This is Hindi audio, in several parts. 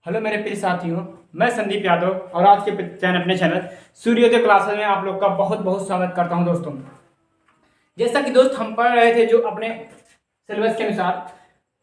हेलो मेरे प्रिय साथियों, मैं संदीप यादव और आज के अपने चैनल सूर्योदय क्लासेस में आप लोग का बहुत बहुत स्वागत करता हूं। दोस्तों, जैसा कि दोस्त हम पढ़ रहे थे जो अपने सिलेबस के अनुसार,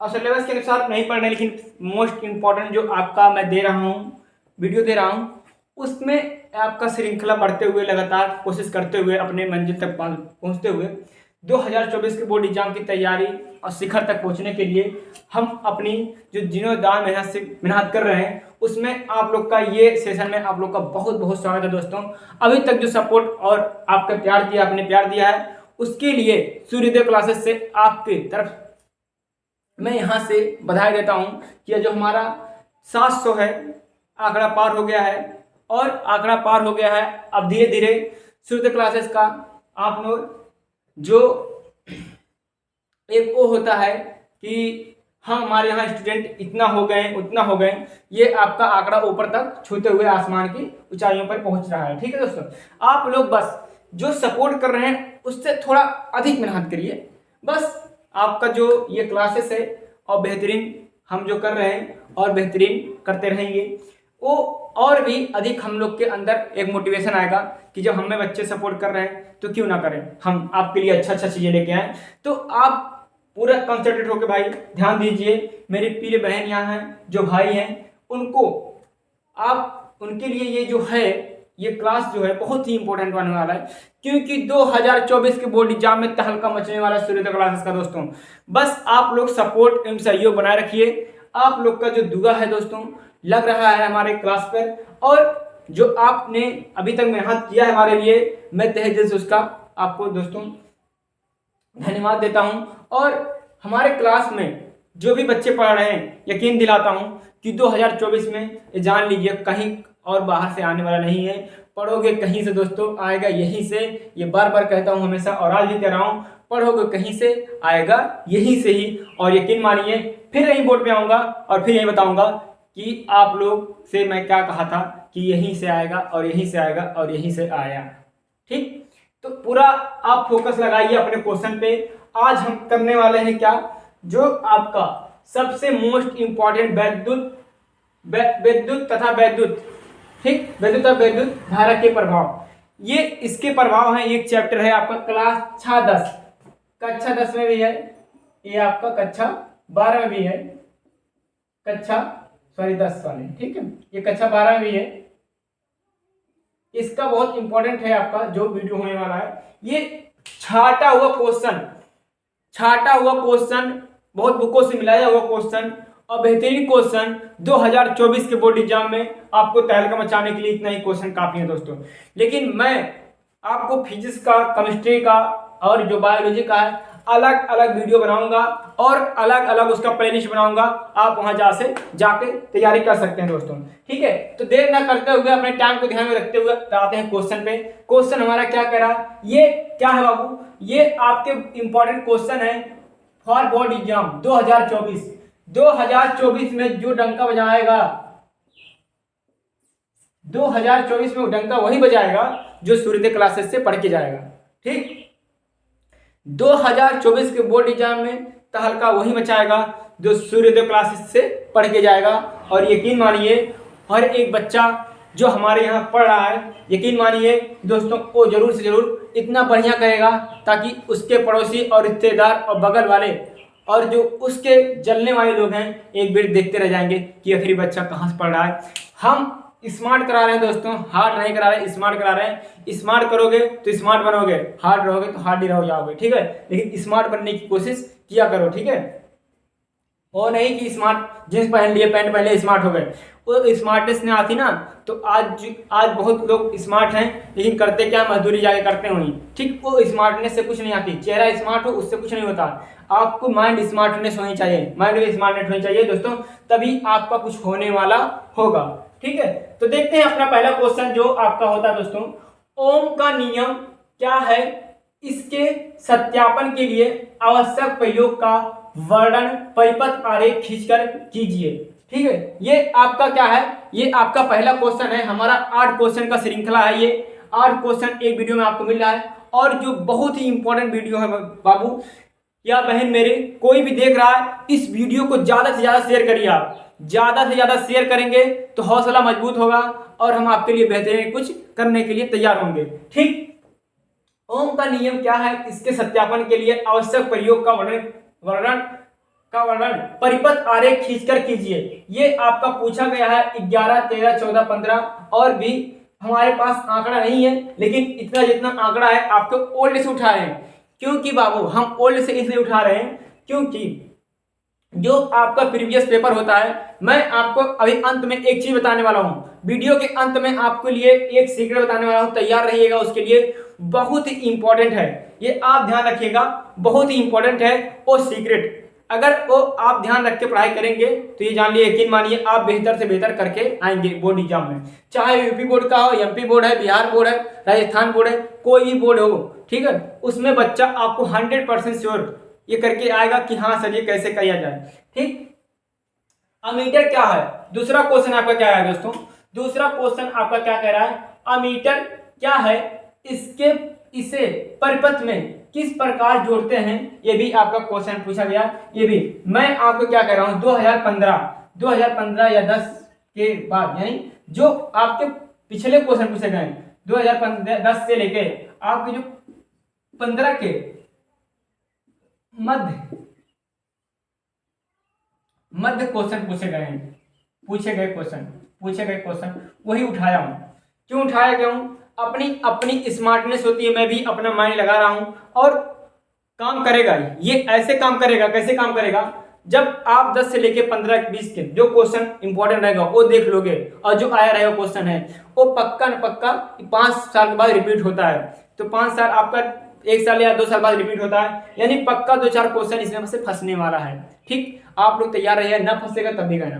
और सिलेबस के अनुसार नहीं पढ़ रहे लेकिन मोस्ट इम्पॉर्टेंट जो आपका मैं दे रहा हूँ, वीडियो दे रहा हूँ, उसमें आपका श्रृंखला बढ़ते हुए लगातार कोशिश करते हुए अपने मंजिल तक पहुँचते हुए 2024 के बोर्ड एग्जाम की तैयारी और शिखर तक पहुंचने के लिए हम अपनी जो जीनोदान मेहनत कर रहे हैं, उसमें आप लोग का ये सेशन में आप लोग का बहुत बहुत स्वागत है। दोस्तों, अभी तक जो सपोर्ट और आपका प्यार दिया, आपने प्यार दिया है, उसके लिए सूर्योदय क्लासेस से आपकी तरफ मैं यहाँ से बधाई देता हूँ कि जो हमारा 700 है आंकड़ा पार हो गया है, और आंकड़ा पार हो गया है। अब धीरे धीरे सूर्योदय क्लासेस का आप लोग जो एक वो होता है कि हाँ हमारे यहाँ स्टूडेंट इतना हो गए उतना हो गए, ये आपका आंकड़ा ऊपर तक छूते हुए आसमान की ऊंचाइयों पर पहुंच रहा है। ठीक है दोस्तों, आप लोग बस जो सपोर्ट कर रहे हैं उससे थोड़ा अधिक मेहनत करिए। बस आपका जो ये क्लासेस है और बेहतरीन हम जो कर रहे हैं और बेहतरीन करते रहेंगे, वो और भी अधिक हम लोग के अंदर एक मोटिवेशन आएगा कि जब हमें बच्चे सपोर्ट कर रहे हैं तो क्यों ना करें, हम आपके लिए अच्छा अच्छा चीज़ें लेके आएँ। तो आप पूरा कंसंट्रेट होकर भाई ध्यान दीजिए। मेरी प्रिय बहन यहाँ हैं, जो भाई हैं, उनको आप उनके लिए ये जो है ये क्लास जो है बहुत ही इंपॉर्टेंट होने वाला है, क्योंकि 2024 के बोर्ड एग्जाम में तहलका मचने वाला है सूर्योदय क्लासेस का। दोस्तों, बस आप लोग सपोर्ट एवं सहयोग बनाए रखिए। आप लोग का जो दुआ है दोस्तों लग रहा है हमारे क्लास पर, और जो आपने अभी तक मेहनत किया है हमारे लिए, मैं तहे दिल से उसका आपको दोस्तों धन्यवाद देता हूं। और हमारे क्लास में जो भी बच्चे पढ़ रहे हैं, यकीन दिलाता हूं कि 2024 में जान लीजिए कहीं और बाहर से आने वाला नहीं है। पढ़ोगे कहीं से दोस्तों, आएगा यहीं से। ये बार बार कहता हूं हमेशा, और आज भी कह रहा हूं, पढ़ोगे कहीं से आएगा यहीं से ही। और यकीन मानिए फिर यहीं बोर्ड पे आऊँगा और फिर यही बताऊँगा कि आप लोग से मैं क्या कहा था कि यहीं से आएगा और यहीं से आएगा और यहीं से आया। ठीक, तो पूरा आप फोकस लगाइए अपने क्वेश्चन पे। आज हम करने वाले हैं क्या, जो आपका सबसे मोस्ट इंपॉर्टेंट विद्युत तथा वैद्युत, ठीक, विद्युत तथा वैद्युत धारा के प्रभाव, ये इसके प्रभाव हैं। एक चैप्टर है आपका कक्षा 10 में भी है, ये आपका कक्षा 12 में भी है, 10 वाले, ठीक है, ये कक्षा 12 में भी है। इसका बहुत इंपॉर्टेंट है आपका जो वीडियो होने वाला है, ये छाटा हुआ क्वेश्चन, बहुत बुकों से मिलाया हुआ क्वेश्चन और बेहतरीन क्वेश्चन 2024 के बोर्ड एग्जाम में आपको तहलका मचाने के लिए इतना ही क्वेश्चन काफी है दोस्तों। लेकिन मैं आपको फिजिक्स का, केमिस्ट्री का और जो बायोलॉजी का है अलग अलग वीडियो बनाऊंगा और अलग अलग उसका प्लेलिस्ट बनाऊंगा। आप वहां जाके तैयारी कर सकते हैं दोस्तों। ठीक है, तो देर ना करते हुए अपने टाइम को ध्यान में रखते हुए आते हैं क्वेश्चन पे। क्वेश्चन हमारा क्या कह रहा है, ये क्या है बाबू, ये आपके इंपॉर्टेंट क्वेश्चन है फॉर बोर्ड एग्जाम 2024 में जो डंका बजाएगा, 2024 में वो डंका वही बजाएगा जो सूर्योदय क्लासेस से पढ़ के जाएगा। ठीक, 2024 के बोर्ड एग्जाम में तहलका वही मचाएगा जो सूर्योदय क्लासेस से पढ़ के जाएगा। और यकीन मानिए हर एक बच्चा जो हमारे यहाँ पढ़ रहा है, यकीन मानिए दोस्तों, वो जरूर से जरूर इतना बढ़िया करेगा ताकि उसके पड़ोसी और रिश्तेदार और बगल वाले और जो उसके जलने वाले लोग हैं एक बार देखते रह जाएंगे कि आखिर बच्चा कहाँ से पढ़ रहा है। हम स्मार्ट करा रहे हैं दोस्तों, हार्ड नहीं करा रहे, स्मार्ट करा रहे हैं। स्मार्ट करोगे तो स्मार्ट बनोगे, हार्ड रहोगे तो हार्ड ही रह जाओगे। ठीक है, लेकिन स्मार्ट बनने की कोशिश किया करो। ठीक है, वो नहीं कि स्मार्ट जींस पहन लिए, पैंट पहन लिए, स्मार्ट हो गए, वो स्मार्टनेस नहीं आती ना। तो आज बहुत लोग स्मार्ट हैं लेकिन करते क्या, मजदूरी जाके करते हुई। ठीक, वो स्मार्टनेस से कुछ नहीं आती। चेहरा स्मार्ट हो उससे कुछ नहीं होता, आपको माइंड स्मार्टनेस होनी चाहिए, माइंड में स्मार्टनेस होनी चाहिए दोस्तों, तभी आपका कुछ होने वाला होगा। ठीक है, तो देखते हैं अपना पहला क्वेश्चन जो आपका होता है दोस्तों, ओम का नियम क्या है, इसके सत्यापन के लिए आवश्यक प्रयोग का वर्णन परिपथ आरेख खींचकर कीजिए। ठीक है, ये आपका क्या है, ये आपका पहला क्वेश्चन है। हमारा 8 क्वेश्चन का श्रृंखला है, ये 8 क्वेश्चन एक वीडियो में आपको मिल रहा है। और जो बहुत ही इंपॉर्टेंट वीडियो है बाबू, या बहन मेरे कोई भी देख रहा है, इस वीडियो को ज़्यादा से ज़्यादा शेयर करिए। आप ज़्यादा से ज़्यादा शेयर करेंगे तो हौसला मजबूत होगा और हम आपके लिए बेहतरीन कुछ करने के लिए तैयार होंगे। ठीक, ओम का नियम क्या है, इसके सत्यापन के लिए आवश्यक प्रयोग का वर्णन परिपथ आरेख खींचकर कीजिए। ये आपका पूछा गया है 11, 13, 14, 15 और भी हमारे पास आंकड़ा नहीं है, लेकिन इतना जितना आंकड़ा है आपको ओल्ड से उठा रहे हैं। क्योंकि बाबू हम ओल्ड से इसलिए उठा रहे हैं क्योंकि जो आपका प्रीवियस पेपर होता है, मैं आपको अभी अंत में एक चीज बताने वाला हूं। वीडियो के अंत में आपके लिए एक सीक्रेट बताने वाला हूं, तैयार रहिएगा उसके लिए। बहुत ही इंपॉर्टेंट है, ये आप ध्यान रखिएगा, बहुत ही इंपॉर्टेंट है वो सीक्रेट। अगर वो आप ध्यान रख के पढ़ाई करेंगे तो ये जान लिए, यकीन मानिए, आप बेहतर से बेहतर करके आएंगे बोर्ड एग्जाम में। चाहे यूपी बोर्ड का हो, एमपी बोर्ड है, बिहार बोर्ड है, राजस्थान बोर्ड है, कोई भी बोर्ड हो, ठीक है, उसमें बच्चा आपको 100% श्योर ये करके आएगा कि हाँ सर ये कैसे किया जाए। ठीक, अमीटर क्या है, दूसरा क्वेश्चन आपका क्या है दोस्तों, दूसरा क्वेश्चन आपका क्या कह रहा है, अमीटर क्या है, इसे परिपथ में किस प्रकार जोड़ते हैं, ये भी आपका क्वेश्चन पूछा गया। ये भी मैं आपको क्या कह रहा हूं, 2015 या 10 के बाद, यानी जो आपके पिछले क्वेश्चन पूछे गए 2010 से लेके आपके जो 15 के मध्य क्वेश्चन पूछे गए क्वेश्चन वही उठाया हूं। क्यों उठाया गया हूं, अपनी स्मार्टनेस होती है, मैं भी अपना माइंड लगा रहा हूं और काम करेगा। ये ऐसे काम करेगा, कैसे काम करेगा, जब आप 10 से लेके 15-20 के जो क्वेश्चन इंपॉर्टेंट रहेगा वो देख लोगे और जो आया रहेगा क्वेश्चन है वो पक्का न पक्का 5 साल के बाद रिपीट होता है। तो 5 साल आपका 1 साल या 2 साल बाद रिपीट होता है, यानी पक्का 2-4 क्वेश्चन इसमें से फंसने वाला है। ठीक, आप लोग तैयार रहिए, ना फंसेगा तब भी कहना।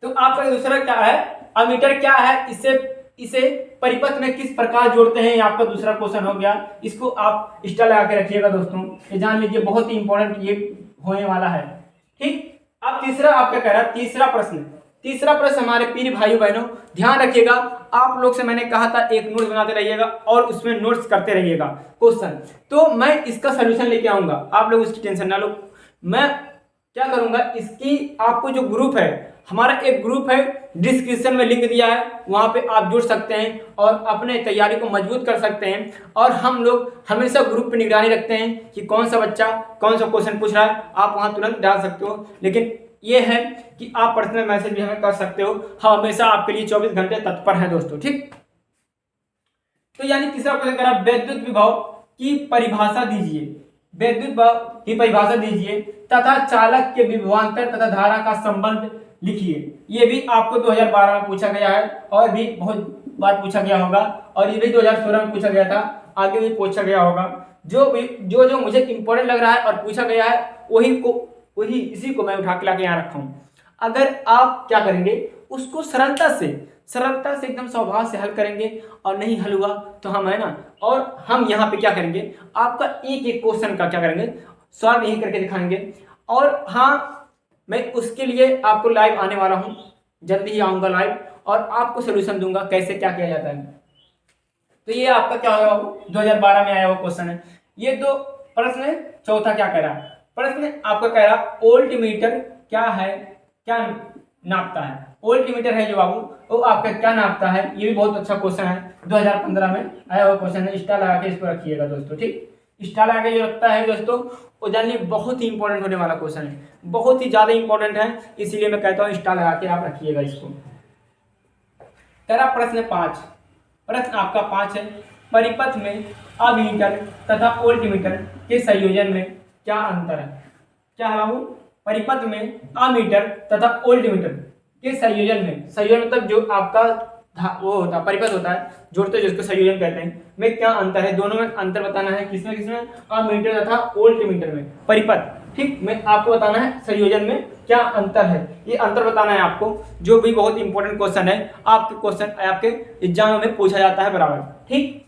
तो आपका दूसरा क्या है, अमीटर क्या है, इसे परिपथ में किस प्रकार जोड़ते हैं, आपका दूसरा क्वेश्चन हो गया। इसको आप स्टार लगा के रखिएगा दोस्तों, ये जान लीजिए, बहुत ही इंपॉर्टेंट ये होने वाला है। ठीक, अब तीसरा आपका कह रहा है, तीसरा प्रश्न हमारे प्रिय भाइयों बहनों ध्यान रखिएगा। आप लोग से मैंने कहा था एक नोट बनाते रहिएगा और उसमें नोट्स करते रहिएगा क्वेश्चन, तो मैं इसका सोल्यूशन लेके आऊंगा, आप लोग उसकी टेंशन ना लो। मैं क्या करूंगा, इसकी आपको जो ग्रुप है, हमारा एक ग्रुप है, डिस्क्रिप्शन में लिंक दिया है, वहां पे आप जुड़ सकते हैं और अपने तैयारी को मजबूत कर सकते हैं। और हम लोग हमेशा ग्रुप पे निगरानी रखते हैं कि कौन सा बच्चा कौन सा क्वेश्चन पूछ रहा है, आप वहां तुरंत डाल सकते हो। लेकिन ये है कि आप पर्सनल मैसेज भी हमें कर सकते हो, हम हमेशा आपके लिए 24 घंटे तत्पर हैं दोस्तों। ठीक, तो यानी तीसरा क्वेश्चन करा, विद्युत विभव की परिभाषा दीजिए, विद्युत विभव की परिभाषा दीजिए तथा चालक के विभवांतर तथा धारा का संबंध लिखिए। ये भी आपको 2012 में पूछा गया है और भी बहुत बार पूछा गया होगा, और ये भी 2016 में पूछा गया था, आगे भी पूछा गया होगा। जो मुझे इंपॉर्टेंट लग रहा है और पूछा गया है वही इसी को मैं उठा के लाके यहाँ रखा हूँ। अगर आप क्या करेंगे, उसको सरलता से एकदम स्वभाव से हल करेंगे, और नहीं हल हुआ तो हम है ना, और हम यहाँ पे क्या करेंगे, आपका एक एक क्वेश्चन का क्या करेंगे, सॉल्व यही करके दिखाएंगे। और हाँ, मैं उसके लिए आपको लाइव आने वाला हूँ, जल्दी ही आऊँगा लाइव और आपको सोल्यूशन दूंगा कैसे क्या किया जाता है। तो ये आपका क्या होगा, 2012 में आया हुआ क्वेश्चन है। ये 2 प्रश्न है। चौथा क्या कह रहा है, प्रश्न आपका कह रहा वोल्ट मीटर क्या है, क्या नापता है। वोल्ट मीटर है जो बाबू, वो आपका क्या नापता है, ये भी बहुत अच्छा क्वेश्चन है, 2015 में आया हुआ क्वेश्चन है। स्टार लगा के इसको रखिएगा दोस्तों। ठीक, स्टार लगा के जो रखता है दोस्तों, वो जानिए बहुत ही इंपॉर्टेंट होने वाला क्वेश्चन है, बहुत ही ज्यादा इंपॉर्टेंट है, इसीलिए मैं कहता हूँ स्टार लगा के आप रखिएगा इसको। तेरा प्रश्न 5, प्रश्न आपका 5 है, परिपथ में अमीटर तथा वोल्टमीटर के संयोजन में क्या अंतर है। क्या है बाबू, परिपथ में अमीटर तथा वोल्टमीटर के संयोजन मतलब जो आपका वो होता है, परिपथ होता है, जोड़ते जिसको संयोजन कहते हैं, में क्या अंतर है, दोनों में अंतर बताना है। किसमें, अमीटर तथा वोल्टमीटर में, परिपथ। ठीक, मैं आपको बताना है संयोजन में क्या अंतर है, ये अंतर बताना है आपको, जो भी बहुत इंपॉर्टेंट क्वेश्चन है, आपके एग्जाम में पूछा जाता है बराबर। ठीक,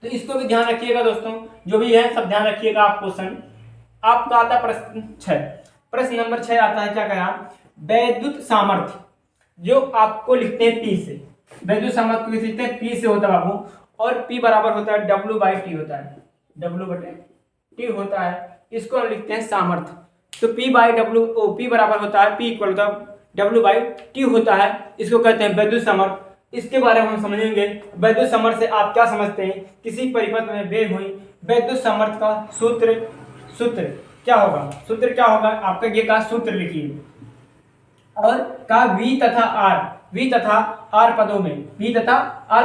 तो इसको भी ध्यान रखिएगा दोस्तों, जो भी है सब ध्यान रखिएगा। आप क्वेश्चन आपका आता है प्रश्न 6, प्रश्न नंबर 6 आता है, क्या कहा, वैद्युत सामर्थ्य जो आपको लिखते हैं P से, वैद्युत सामर्थ्य को लिखते हैं P से होता है बाबू, और P बराबर होता है W/T होता है, W/T टी होता है इसको हम लिखते हैं सामर्थ्य। तो P बराबर होता है P इक्वल होता है W/T होता है, इसको कहते हैं वैद्युत सामर्थ्य। इसके बारे में हम समझेंगे। वैद्युत सामर्थ्य से आप क्या समझते हैं? किसी परिपथ में वेग हुई वैद्युत सामर्थ्य का सूत्र क्या होगा? सूत्र क्या होगा आपका? ये का सूत्र लिखिए। और का V तथा R पदों में I तथा R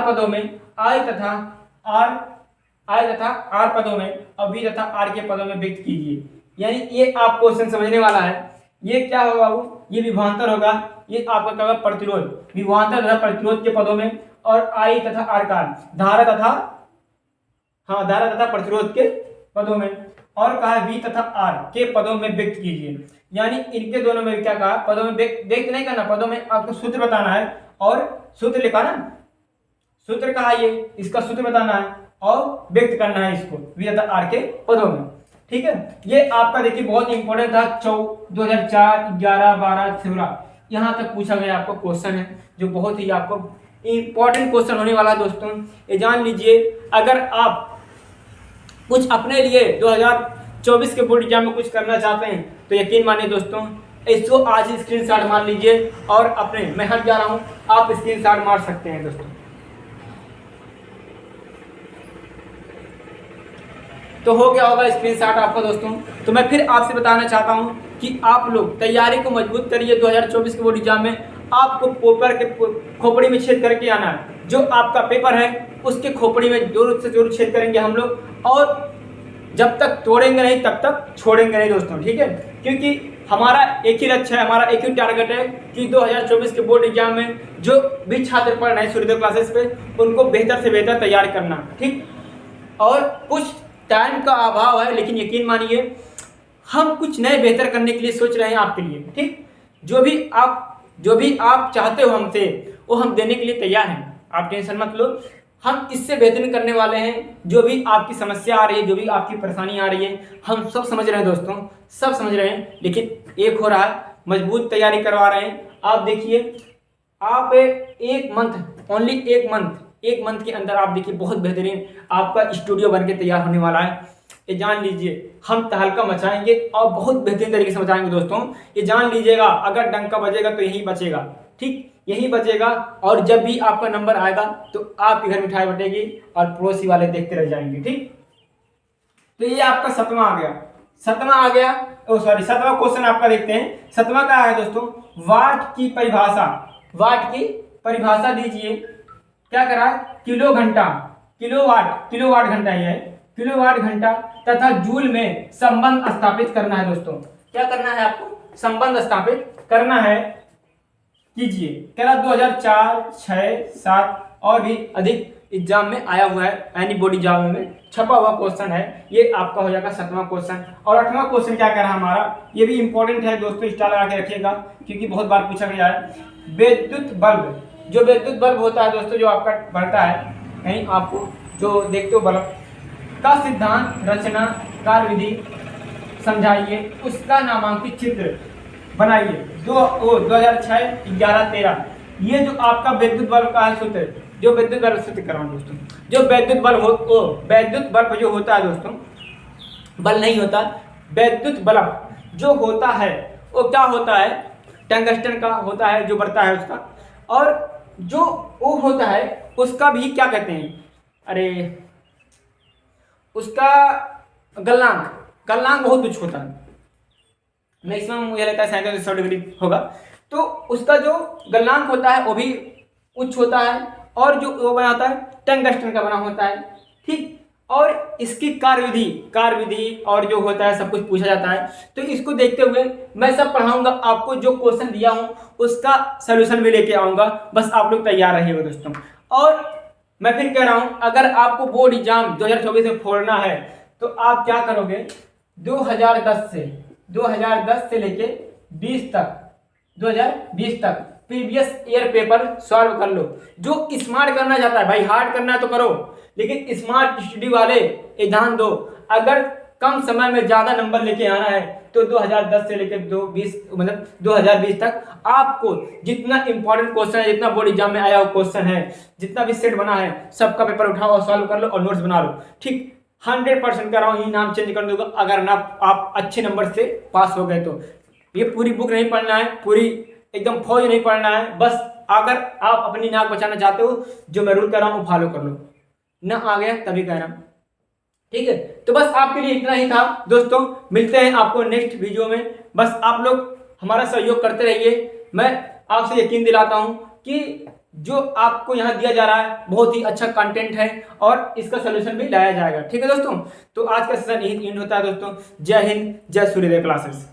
पदों में और V तथा R के पदों में व्यक्त कीजिए। यानी ये आप क्वेश्चन समझने वाला है। ये क्या होगा बाबू? ये विभवांतर होगा। ये आपका क्या होगा? प्रतिरोध। विभवांतर तथा प्रतिरोध के पदों में और I तथा R का धारा तथा प्रतिरोध के पदों में और कहा V तथा R के पदों में व्यक्त कीजिए। यानी इनके दोनों में क्या कहा? पदों में व्यक्त नहीं करना, पदों में आपको सूत्र बताना है और सूत्र लिखा ना, सूत्र कहा ये, इसका सूत्र बताना है और व्यक्त करना है इसको V तथा R के पदों में। ठीक है, ये आपका देखिए बहुत इंपॉर्टेंट था। 2004, 11, 12, 16 यहाँ तक पूछा गया आपको क्वेश्चन है, जो बहुत ही आपको इंपॉर्टेंट क्वेश्चन होने वाला है दोस्तों। ये जान लीजिए। अगर आप कुछ अपने लिए 2024 के बोर्ड एग्जाम में कुछ करना चाहते हैं तो यकीन मानिए दोस्तों, इसको आज ही स्क्रीनशॉट मार लीजिए और अपने, मैं हट जा रहा हूँ, आप स्क्रीनशॉट मार सकते हैं दोस्तों। तो हो गया होगा स्क्रीनशॉट आपका दोस्तों। तो मैं फिर आपसे बताना चाहता हूं कि आप लोग तैयारी को मजबूत करिए। 2024 के बोर्ड एग्जाम में आपको पेपर के खोपड़ी में छेद करके आना है। जो आपका पेपर है उसके खोपड़ी में जरूर से जरूर छेद करेंगे हम लोग, और जब तक तोड़ेंगे नहीं तब तक छोड़ेंगे नहीं दोस्तों। ठीक है, क्योंकि हमारा एक ही लक्ष्य है, हमारा एक ही टारगेट है कि 2024 के बोर्ड एग्जाम में जो भी छात्र पढ़ रहे हैं सूर्योदय क्लासेस पे, उनको बेहतर से बेहतर तैयार करना। ठीक, और कुछ टाइम का अभाव है, लेकिन यकीन मानिए हम कुछ नए बेहतर करने के लिए सोच रहे हैं आपके लिए। ठीक, जो भी आप चाहते हो हमसे, वो हम देने के लिए तैयार हैं। आप टेंशन मत लो, हम इससे बेहतरीन करने वाले हैं। जो भी आपकी समस्या आ रही है, जो भी आपकी परेशानी आ रही है, हम सब समझ रहे हैं दोस्तों, सब समझ रहे हैं। लेकिन एक हो रहा है, मजबूत तैयारी करवा रहे हैं। आप देखिए, आप एक मंथ के अंदर आप देखिए बहुत बेहतरीन आपका स्टूडियो बनके तैयार होने वाला है। ये जान लीजिए, हम तहलका मचाएंगे और बहुत बेहतरीन तरीके से मचाएंगे दोस्तों। ये जान लीजिएगा, अगर डंका बजेगा तो यही बचेगा। ठीक, यही बचेगा। और जब भी आपका नंबर आएगा तो आपके घर मिठाई बटेगी और पड़ोसी वाले देखते रह जाएंगे। ठीक, तो ये आपका सतवां आ गया। सतवां क्वेश्चन आपका देखते हैं। सतवां का है दोस्तों, वाट की परिभाषा दीजिए। क्या करा है? किलोवाट घंटा ये है, किलोवाट घंटा तथा जूल में संबंध स्थापित करना है दोस्तों। क्या करना है आपको? संबंध स्थापित करना है। कीजिए। कह रहा 2004, 6, 7 और भी अधिक एग्जाम में आया हुआ है, यानी बोर्ड एग्जाम में छपा हुआ क्वेश्चन है। ये आपका हो जाएगा 7वां क्वेश्चन। और 8वां क्वेश्चन क्या कह रहा है हमारा? ये भी इंपॉर्टेंट है दोस्तों, स्टार लगा के रखिएगा क्योंकि बहुत बार पूछा गया है। विद्युत बल्ब, जो विद्युत बल्ब होता है दोस्तों, जो आपका बढ़ता है कहीं, आपको जो देखते हो बल्ब का सिद्धांत, रचना, कार्यविधि समझाइए, उसका नामांकित चित्र बनाइए। 2006, 11, 13 ये जो आपका विद्युत बल्ब का है सूत्र, जो विद्युत बल्ब सूत्र करवाऊं दोस्तों। जो विद्युत बल्ब जो होता है दोस्तों, बल्ब नहीं होता, विद्युत बल्ब जो होता है वो क्या होता है? टंगस्टन का होता है, जो बढ़ता है उसका। और जो वो होता है उसका भी क्या कहते हैं? अरे, उसका गलनांक बहुत उच्च होता है। मैक्सिमम मुझे लगता है 37 डिग्री होगा। तो उसका जो गलनांक होता है वो भी उच्च होता है, और जो वो बना होता है टंगस्टन का बना होता है। ठीक, और इसकी कार्यविधि और जो होता है सब कुछ पूछा जाता है। तो इसको देखते हुए मैं सब पढ़ाऊंगा आपको, जो क्वेश्चन दिया हूं उसका सलूशन भी लेके आऊंगा। बस आप लोग तैयार रहिएगा दोस्तों। और मैं फिर कह रहा हूं, अगर आपको बोर्ड एग्जाम 2024 में फोड़ना है तो आप क्या करोगे? 2010 से लेके 2020 तक प्रीवियस ईयर पेपर सॉल्व कर लो। जो स्मार्ट करना चाहता है भाई, हार्ड करना है तो करो, लेकिन स्मार्ट स्टडी वाले ध्यान दो। अगर कम समय में ज्यादा नंबर लेके आना है तो 2010 से लेकर 2020 तक आपको जितना इंपॉर्टेंट क्वेश्चन है, जितना बोर्ड एग्जाम में आया हुआ क्वेश्चन है, जितना भी सेट बना है, सबका पेपर उठाओ और सॉल्व कर लो और नोट्स बना लो। ठीक, 100% कह रहा हूँ, ये नाम चेंज कर दूंगा अगर ना आप अच्छे नंबर से पास हो गए तो। ये पूरी बुक नहीं पढ़ना है, पूरी एकदम फौज नहीं पढ़ना है, बस अगर आप अपनी नाक बचाना चाहते हो, जो मैं रूल कर रहा हूँ फॉलो कर लो, ना आ गया तभी कहना। ठीक है, तो बस आपके लिए इतना ही था दोस्तों। मिलते हैं आपको नेक्स्ट वीडियो में। बस आप लोग हमारा सहयोग करते रहिए। मैं आपसे यकीन दिलाता हूं कि जो आपको यहाँ दिया जा रहा है बहुत ही अच्छा कंटेंट है और इसका सोल्यूशन भी लाया जाएगा। ठीक है दोस्तों, तो आज का सेशन यही एंड होता है दोस्तों। जय हिंद, जय सूर्योदय क्लासेस।